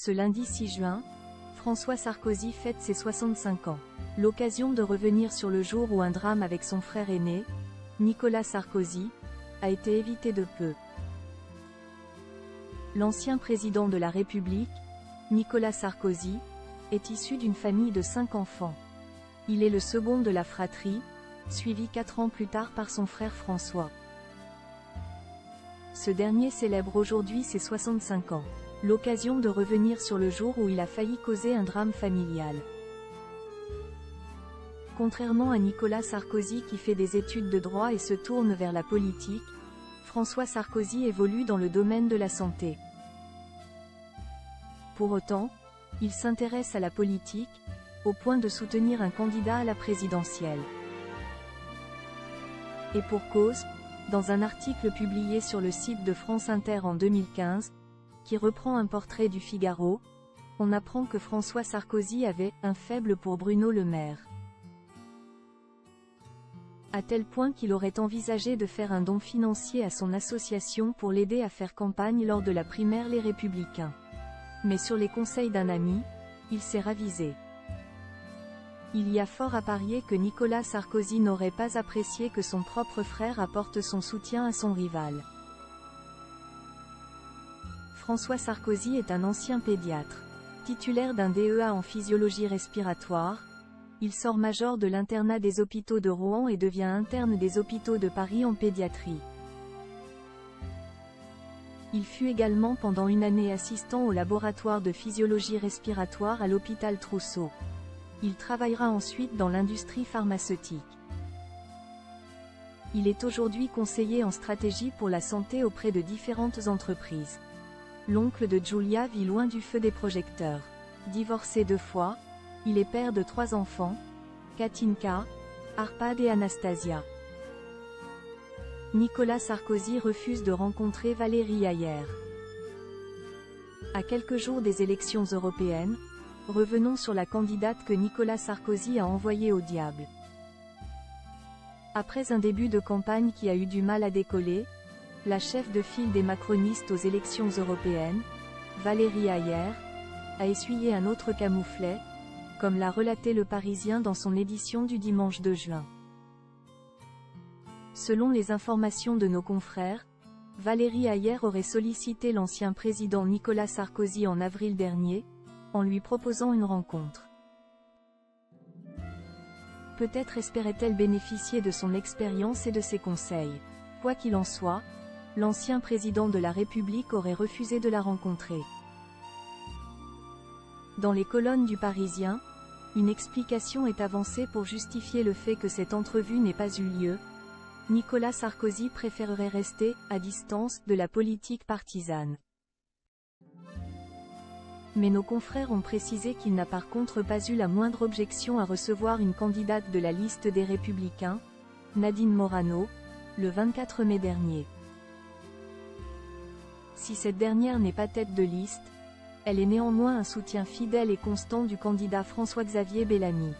Ce lundi 6 juin, François Sarkozy fête ses 65 ans. L'occasion de revenir sur le jour où un drame avec son frère aîné, Nicolas Sarkozy, a été évité de peu. L'ancien président de la République, Nicolas Sarkozy, est issu d'une famille de 5 enfants. Il est le second de la fratrie, suivi 4 ans plus tard par son frère François. Ce dernier célèbre aujourd'hui ses 65 ans. L'occasion de revenir sur le jour où il a failli causer un drame familial. Contrairement à Nicolas Sarkozy qui fait des études de droit et se tourne vers la politique, François Sarkozy évolue dans le domaine de la santé. Pour autant, il s'intéresse à la politique, au point de soutenir un candidat à la présidentielle. Et pour cause, dans un article publié sur le site de France Inter en 2015, qui reprend un portrait du Figaro, on apprend que François Sarkozy avait un faible pour Bruno Le Maire. À tel point qu'il aurait envisagé de faire un don financier à son association pour l'aider à faire campagne lors de la primaire Les Républicains. Mais sur les conseils d'un ami, il s'est ravisé. Il y a fort à parier que Nicolas Sarkozy n'aurait pas apprécié que son propre frère apporte son soutien à son rival. François Sarkozy est un ancien pédiatre. Titulaire d'un DEA en physiologie respiratoire, il sort major de l'internat des hôpitaux de Rouen et devient interne des hôpitaux de Paris en pédiatrie. Il fut également pendant une année assistant au laboratoire de physiologie respiratoire à l'hôpital Trousseau. Il travaillera ensuite dans l'industrie pharmaceutique. Il est aujourd'hui conseiller en stratégie pour la santé auprès de différentes entreprises. L'oncle de Giulia vit loin du feu des projecteurs. Divorcé 2 fois, il est père de 3 enfants, Katinka, Arpad et Anastasia. Nicolas Sarkozy refuse de rencontrer Valérie Hayer. À quelques jours des élections européennes, revenons sur la candidate que Nicolas Sarkozy a envoyée au diable. Après un début de campagne qui a eu du mal à décoller, la chef de file des macronistes aux élections européennes, Valérie Hayer, a essuyé un autre camouflet, comme l'a relaté Le Parisien dans son édition du dimanche 2 juin. Selon les informations de nos confrères, Valérie Hayer aurait sollicité l'ancien président Nicolas Sarkozy en avril dernier, en lui proposant une rencontre. Peut-être espérait-elle bénéficier de son expérience et de ses conseils. Quoi qu'il en soit, l'ancien président de la République aurait refusé de la rencontrer. Dans les colonnes du Parisien, une explication est avancée pour justifier le fait que cette entrevue n'ait pas eu lieu. Nicolas Sarkozy préférerait rester à distance de la politique partisane. Mais nos confrères ont précisé qu'il n'a par contre pas eu la moindre objection à recevoir une candidate de la liste des Républicains, Nadine Morano, le 24 mai dernier. Si cette dernière n'est pas tête de liste, elle est néanmoins un soutien fidèle et constant du candidat François-Xavier Bellamy.